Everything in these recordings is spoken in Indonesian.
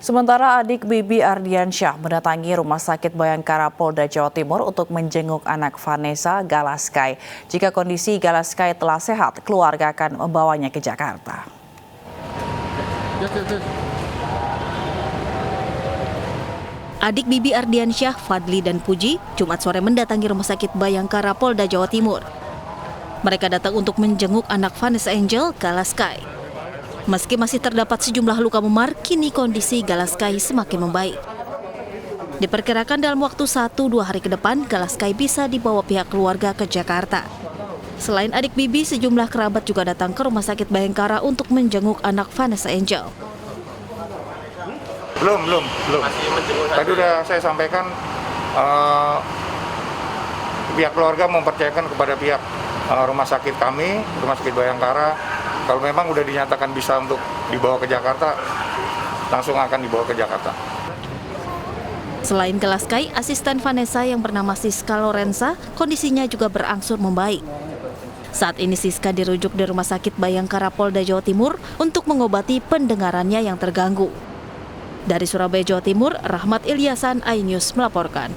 Sementara adik Bibi Ardiansyah mendatangi Rumah Sakit Bayangkara Polda Jawa Timur untuk menjenguk anak Vanessa Galaskai. Jika kondisi Galaskai telah sehat, keluarga akan membawanya ke Jakarta. Adik Bibi Ardiansyah, Fadli dan Puji, Jumat sore mendatangi Rumah Sakit Bayangkara Polda Jawa Timur. Mereka datang untuk menjenguk anak Vanessa Angel Galaskai. Meski masih terdapat sejumlah luka memar, kini kondisi Galaskai semakin membaik. Diperkirakan dalam waktu 1-2 hari ke depan, Galaskai bisa dibawa pihak keluarga ke Jakarta. Selain adik Bibi, sejumlah kerabat juga datang ke Rumah Sakit Bayangkara untuk menjenguk anak Vanessa Angel. Belum. Tadi udah saya sampaikan, pihak keluarga mempercayakan kepada pihak rumah sakit kami, Rumah Sakit Bayangkara. Kalau memang udah dinyatakan bisa untuk dibawa ke Jakarta, langsung akan dibawa ke Jakarta. Selain Galaskai, asisten Vanessa yang bernama Siska Lorenza, kondisinya juga berangsur membaik. Saat ini Siska dirujuk di Rumah Sakit Bayangkara Polda Jawa Timur untuk mengobati pendengarannya yang terganggu. Dari Surabaya, Jawa Timur, Rahmat Ilyasan, iNews melaporkan.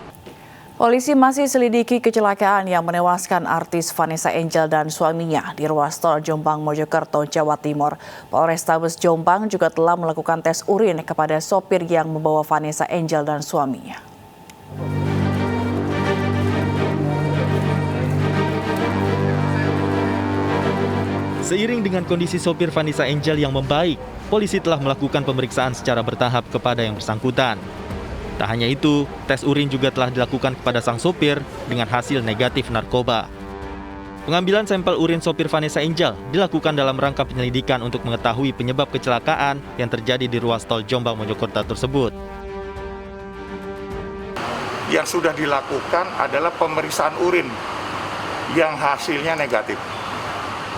Polisi masih selidiki kecelakaan yang menewaskan artis Vanessa Angel dan suaminya di ruas tol Jombang Mojokerto, Jawa Timur. Polrestabes Jombang juga telah melakukan tes urin kepada sopir yang membawa Vanessa Angel dan suaminya. Seiring dengan kondisi sopir Vanessa Angel yang membaik, polisi telah melakukan pemeriksaan secara bertahap kepada yang bersangkutan. Tak hanya itu, tes urin juga telah dilakukan kepada sang sopir dengan hasil negatif narkoba. Pengambilan sampel urin sopir Vanessa Angel dilakukan dalam rangka penyelidikan untuk mengetahui penyebab kecelakaan yang terjadi di ruas tol Jombang Mojokerto tersebut. Yang sudah dilakukan adalah pemeriksaan urin yang hasilnya negatif.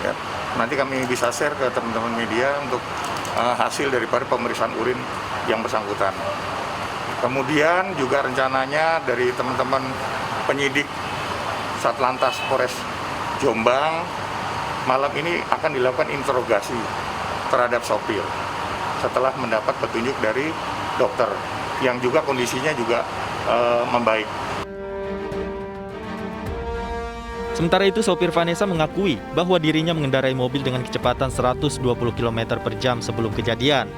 Ya, nanti kami bisa share ke teman-teman media untuk hasil daripada pemeriksaan urin yang bersangkutan. Kemudian juga rencananya dari teman-teman penyidik Satlantas Polres Jombang malam ini akan dilakukan interogasi terhadap sopir setelah mendapat petunjuk dari dokter yang juga kondisinya juga membaik. Sementara itu, sopir Vanessa mengakui bahwa dirinya mengendarai mobil dengan kecepatan 120 km per jam sebelum kejadian.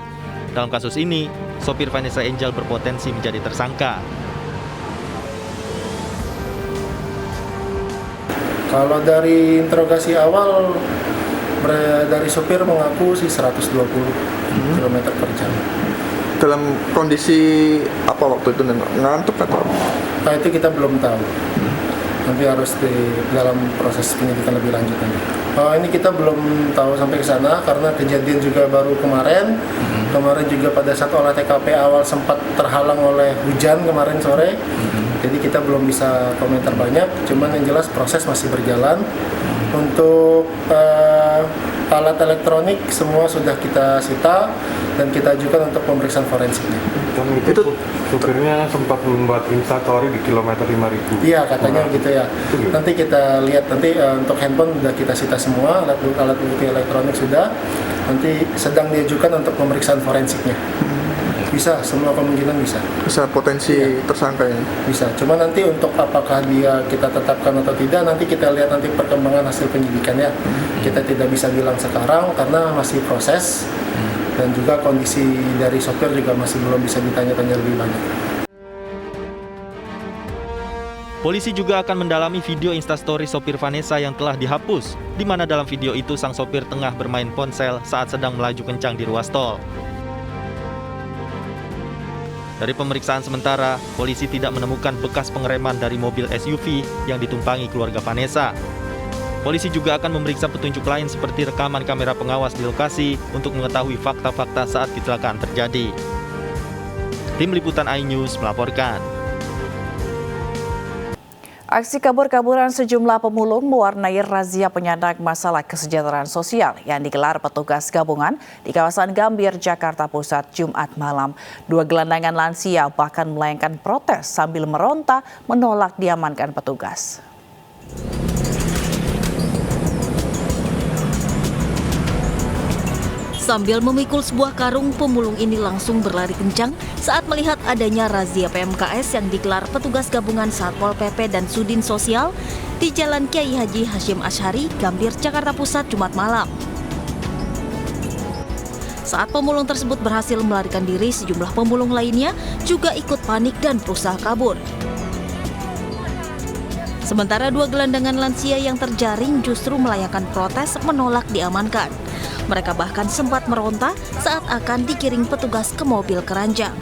Dalam kasus ini, sopir Vanessa Angel berpotensi menjadi tersangka. Kalau dari interogasi awal, dari sopir mengaku sih 120 km per jam. Dalam kondisi apa waktu itu, ngantuk atau? Nah, itu kita belum tahu. Nanti harus di dalam proses penyidikan lebih lanjut nanti. Ini kita belum tahu sampai ke sana karena kejadian juga baru kemarin. Kemarin juga pada saat olah TKP awal sempat terhalang oleh hujan kemarin sore. Jadi kita belum bisa komentar banyak. Cuman yang jelas proses masih berjalan. Untuk alat elektronik semua sudah kita sita dan kita ajukan untuk pemeriksaan forensiknya. Dan itu supirnya sempat membuat instastory di kilometer 5.000. Iya, katanya gitu ya. Nanti kita lihat untuk handphone sudah kita sita semua, alat bukti elektronik sudah. Nanti sedang diajukan untuk pemeriksaan forensiknya. Bisa, semua kemungkinan bisa. Bisa potensi tersangka ya? Bisa, cuma nanti untuk apakah dia kita tetapkan atau tidak, nanti kita lihat nanti perkembangan hasil penyidikannya. Kita tidak bisa bilang sekarang karena masih proses. Dan juga kondisi dari sopir juga masih belum bisa ditanya-tanya lebih banyak. Polisi juga akan mendalami video instastory sopir Vanessa yang telah dihapus, di mana dalam video itu sang sopir tengah bermain ponsel saat sedang melaju kencang di ruas tol. Dari pemeriksaan sementara, polisi tidak menemukan bekas pengereman dari mobil SUV yang ditumpangi keluarga Vanessa. Polisi juga akan memeriksa petunjuk lain seperti rekaman kamera pengawas di lokasi untuk mengetahui fakta-fakta saat kecelakaan terjadi. Tim Liputan iNews melaporkan. Aksi kabur-kaburan sejumlah pemulung mewarnai razia penyandang masalah kesejahteraan sosial yang digelar petugas gabungan di kawasan Gambir, Jakarta Pusat, Jumat malam. 2 gelandangan lansia bahkan melayangkan protes sambil meronta menolak diamankan petugas. Sambil memikul sebuah karung, pemulung ini langsung berlari kencang saat melihat adanya razia PMKS yang digelar petugas gabungan Satpol PP dan Sudin Sosial di Jalan Kiai Haji Hashim Asy'ari, Gambir, Jakarta Pusat, Jumat malam. Saat pemulung tersebut berhasil melarikan diri, sejumlah pemulung lainnya juga ikut panik dan berusaha kabur. Sementara 2 gelandangan lansia yang terjaring justru melayangkan protes menolak diamankan. Mereka bahkan sempat meronta saat akan digiring petugas ke mobil keranjang.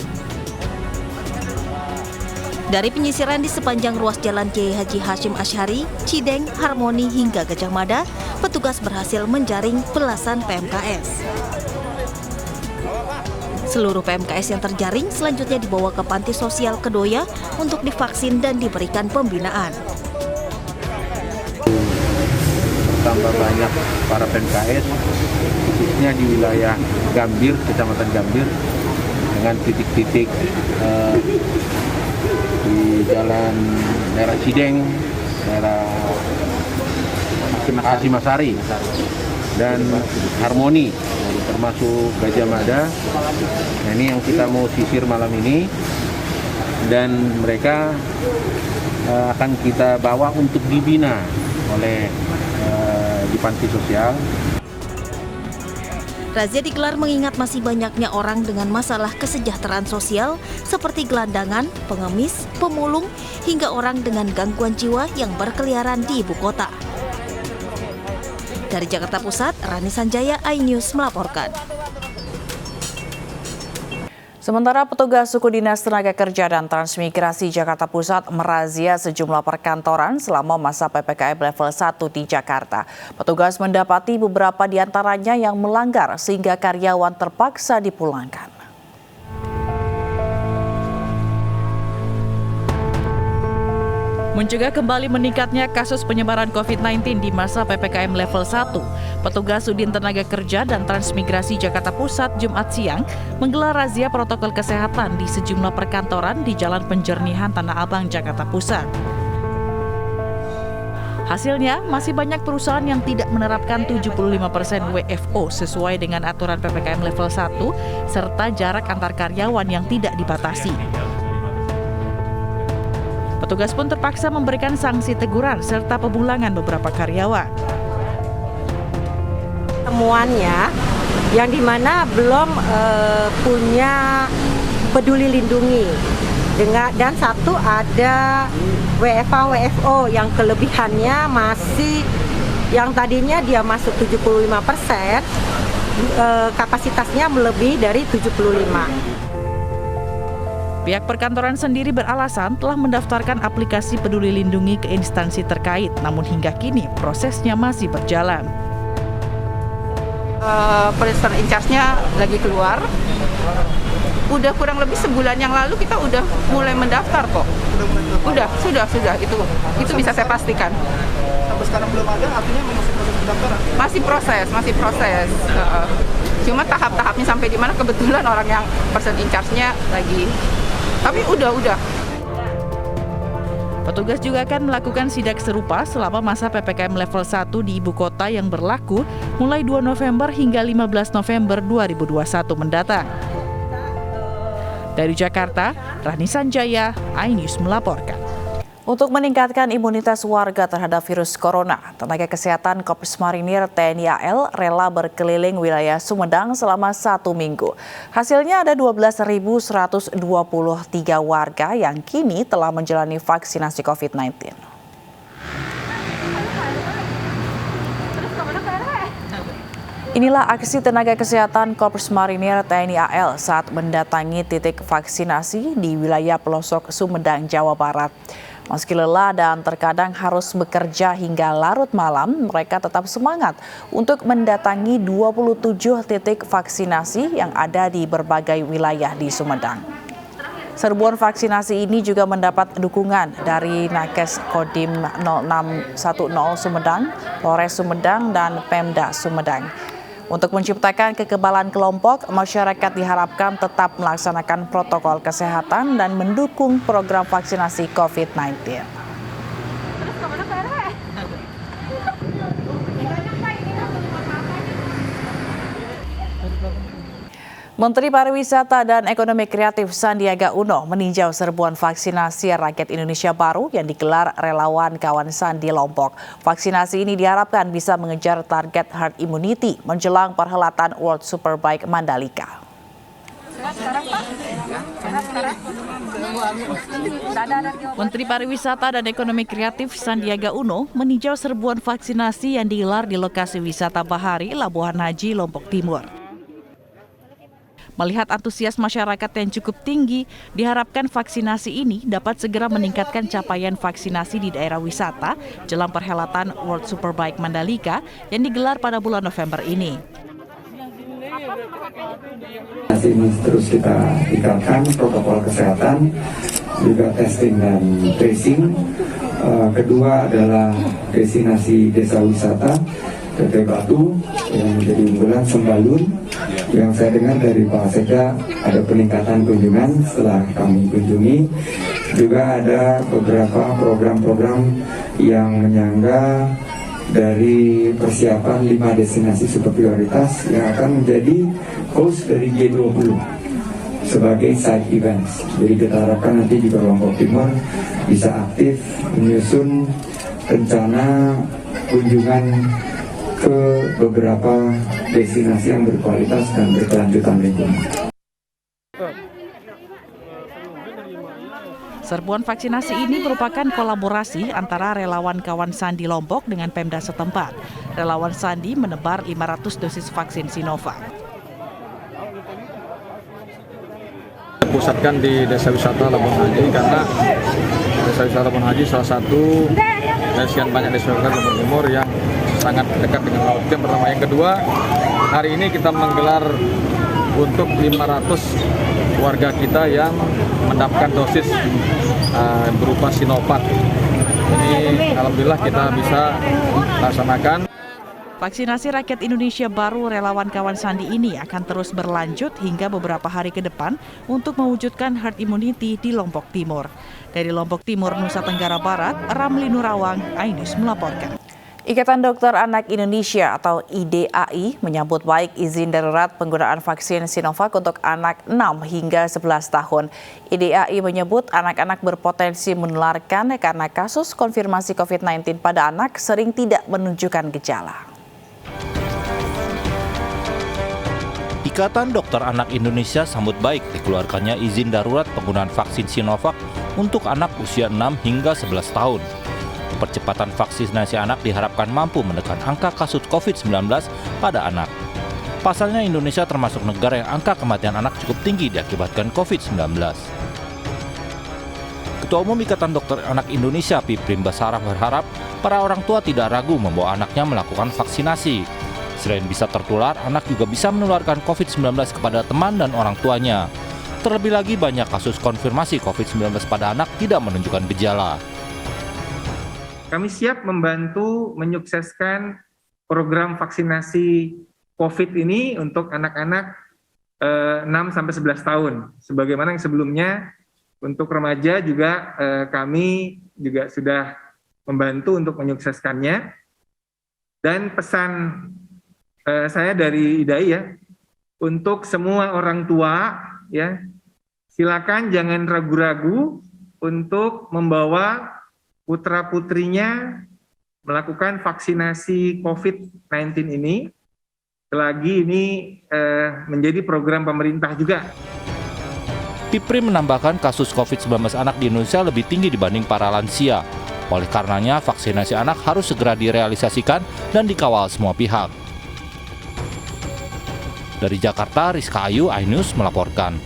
Dari penyisiran di sepanjang ruas Jalan Kiai Haji Hashim Asy'ari, Cideng, Harmoni hingga Gajah Mada, petugas berhasil menjaring belasan PMKS. Seluruh PMKS yang terjaring selanjutnya dibawa ke Panti Sosial Kedoya untuk divaksin dan diberikan pembinaan. Tambah banyak para PMKS, khususnya di wilayah Gambir, Kecamatan Gambir, dengan titik-titik di Jalan daerah Cideng, daerah Hashim-Asy'ari, dan Harmoni, termasuk Gajah Mada. Nah, ini yang kita mau sisir malam ini, dan mereka akan kita bawa untuk dibina oleh di panti sosial. Razia digelar mengingat masih banyaknya orang dengan masalah kesejahteraan sosial seperti gelandangan, pengemis, pemulung, hingga orang dengan gangguan jiwa yang berkeliaran di ibu kota. Dari Jakarta Pusat, Rani Sanjaya, iNews melaporkan. Sementara petugas suku dinas tenaga kerja dan transmigrasi Jakarta Pusat merazia sejumlah perkantoran selama masa PPKM level 1 di Jakarta. Petugas mendapati beberapa di antaranya yang melanggar sehingga karyawan terpaksa dipulangkan. Mencegah kembali meningkatnya kasus penyebaran COVID-19 di masa PPKM level 1, petugas Sudin Tenaga Kerja dan Transmigrasi Jakarta Pusat Jumat siang menggelar razia protokol kesehatan di sejumlah perkantoran di Jalan Penjernihan Tanah Abang, Jakarta Pusat. Hasilnya, masih banyak perusahaan yang tidak menerapkan 75% WFO sesuai dengan aturan PPKM level 1, serta jarak antar karyawan yang tidak dibatasi. Petugas pun terpaksa memberikan sanksi teguran serta pemulangan beberapa karyawan. Temuannya yang dimana belum punya peduli lindungi, dan satu ada WFO yang kelebihannya masih, yang tadinya dia masuk 75%, kapasitasnya melebihi dari 75%. Pihak perkantoran sendiri beralasan telah mendaftarkan aplikasi Peduli Lindungi ke instansi terkait, namun hingga kini prosesnya masih berjalan. Person in charge-nya lagi keluar. Udah kurang lebih sebulan yang lalu kita udah mulai mendaftar kok. Sudah itu bisa saya pastikan. Sampai sekarang belum ada, artinya masih proses pendaftaran? Masih proses. Cuma tahap-tahapnya sampai di mana kebetulan orang yang person in charge-nya lagi. Tapi udah. Petugas juga akan melakukan sidak serupa selama masa PPKM level 1 di ibu kota yang berlaku mulai 2 November hingga 15 November 2021 mendatang. Dari Jakarta, Rani Sanjaya, iNews melaporkan. Untuk meningkatkan imunitas warga terhadap virus corona, tenaga kesehatan Korps Marinir TNI AL rela berkeliling wilayah Sumedang selama 1 minggu. Hasilnya ada 12.123 warga yang kini telah menjalani vaksinasi COVID-19. Inilah aksi tenaga kesehatan Korps Marinir TNI AL saat mendatangi titik vaksinasi di wilayah pelosok Sumedang, Jawa Barat. Meski lelah dan terkadang harus bekerja hingga larut malam, mereka tetap semangat untuk mendatangi 27 titik vaksinasi yang ada di berbagai wilayah di Sumedang. Serbuan vaksinasi ini juga mendapat dukungan dari Nakes Kodim 0610 Sumedang, Polres Sumedang, dan Pemda Sumedang. Untuk menciptakan kekebalan kelompok, masyarakat diharapkan tetap melaksanakan protokol kesehatan dan mendukung program vaksinasi COVID-19. Menteri Pariwisata dan Ekonomi Kreatif Sandiaga Uno meninjau serbuan vaksinasi rakyat Indonesia baru yang digelar relawan kawan Sandi Lombok. Vaksinasi ini diharapkan bisa mengejar target herd immunity menjelang perhelatan World Superbike Mandalika. Menteri Pariwisata dan Ekonomi Kreatif Sandiaga Uno meninjau serbuan vaksinasi yang digelar di lokasi wisata Bahari, Labuhan Haji, Lombok Timur. Melihat antusias masyarakat yang cukup tinggi, diharapkan vaksinasi ini dapat segera meningkatkan capaian vaksinasi di daerah wisata jelang perhelatan World Superbike Mandalika yang digelar pada bulan November ini. Ini terus kita tingkatkan protokol kesehatan, juga testing dan tracing. Kedua adalah destinasi desa wisata PT Batu yang menjadi unggulan Sembalun. Yang saya dengar dari Pak Sekda ada peningkatan kunjungan setelah kami kunjungi. Juga ada beberapa program-program yang menyangga dari persiapan 5 destinasi super prioritas yang akan menjadi host dari G20 sebagai side events. Jadi kita harapkan nanti juga Lombok Timur bisa aktif menyusun rencana kunjungan ke beberapa destinasi yang berkualitas dan berkelanjutan lingkungan. Serbuan vaksinasi ini merupakan kolaborasi antara relawan kawan Sandi Lombok dengan Pemda setempat. Relawan Sandi menebar 500 dosis vaksin Sinovac. Pusatkan di Desa Wisata Labuhan Haji karena Desa Wisata Labuhan Haji salah satu dari sekian banyak desa wisata Lombok Timur yang sangat dekat dengan laut. Yang pertama, yang kedua, hari ini kita menggelar untuk 500 warga kita yang mendapatkan dosis berupa Sinovac. Ini alhamdulillah kita bisa laksanakan. Vaksinasi rakyat Indonesia baru relawan kawan Sandi ini akan terus berlanjut hingga beberapa hari ke depan untuk mewujudkan herd immunity di Lombok Timur. Dari Lombok Timur, Nusa Tenggara Barat, Ramli Nurawang, iNews melaporkan. Ikatan Dokter Anak Indonesia atau IDAI menyambut baik izin darurat penggunaan vaksin Sinovac untuk anak 6 hingga 11 tahun. IDAI menyebut anak-anak berpotensi menularkan karena kasus konfirmasi COVID-19 pada anak sering tidak menunjukkan gejala. Ikatan Dokter Anak Indonesia sambut baik dikeluarkannya izin darurat penggunaan vaksin Sinovac untuk anak usia 6 hingga 11 tahun. Percepatan vaksinasi anak diharapkan mampu menekan angka kasus COVID-19 pada anak. Pasalnya Indonesia termasuk negara yang angka kematian anak cukup tinggi diakibatkan COVID-19. Ketua Umum Ikatan Dokter Anak Indonesia Piprim Basarah berharap para orang tua tidak ragu membawa anaknya melakukan vaksinasi. Selain bisa tertular, anak juga bisa menularkan COVID-19 kepada teman dan orang tuanya. Terlebih lagi banyak kasus konfirmasi COVID-19 pada anak tidak menunjukkan gejala. Kami siap membantu menyukseskan program vaksinasi COVID ini untuk anak-anak 6-11 tahun. Sebagaimana yang sebelumnya, untuk remaja juga kami juga sudah membantu untuk menyukseskannya. Dan pesan saya dari IDAI ya, untuk semua orang tua ya, silakan jangan ragu-ragu untuk membawa putra-putrinya melakukan vaksinasi COVID-19 ini. Selagi ini menjadi program pemerintah juga. Piprim menambahkan kasus COVID-19 anak di Indonesia lebih tinggi dibanding para lansia. Oleh karenanya, vaksinasi anak harus segera direalisasikan dan dikawal semua pihak. Dari Jakarta, Rizka Ayu, iNews melaporkan.